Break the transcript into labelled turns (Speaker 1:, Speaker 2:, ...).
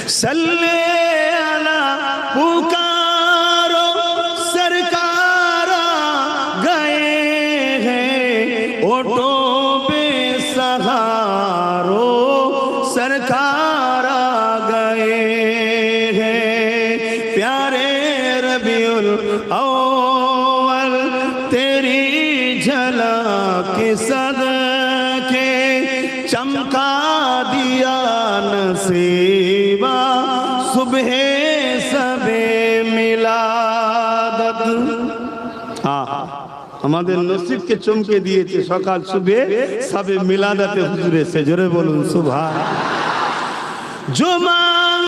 Speaker 1: सल्ले अला पुकारो सरकार गए हैं ओटो पे सहारो सरकार गए हैं प्यारे रबीउल अव्वल तेरी झलक सदके चमका दिया नसीबा सुबह सबे मिलादत আমাদের নসিবকে চমকে দিয়েছে সকাল সুবে সবে মিলাদাতে হুজুর এসে জোরে বলুন সুবহান। জুমা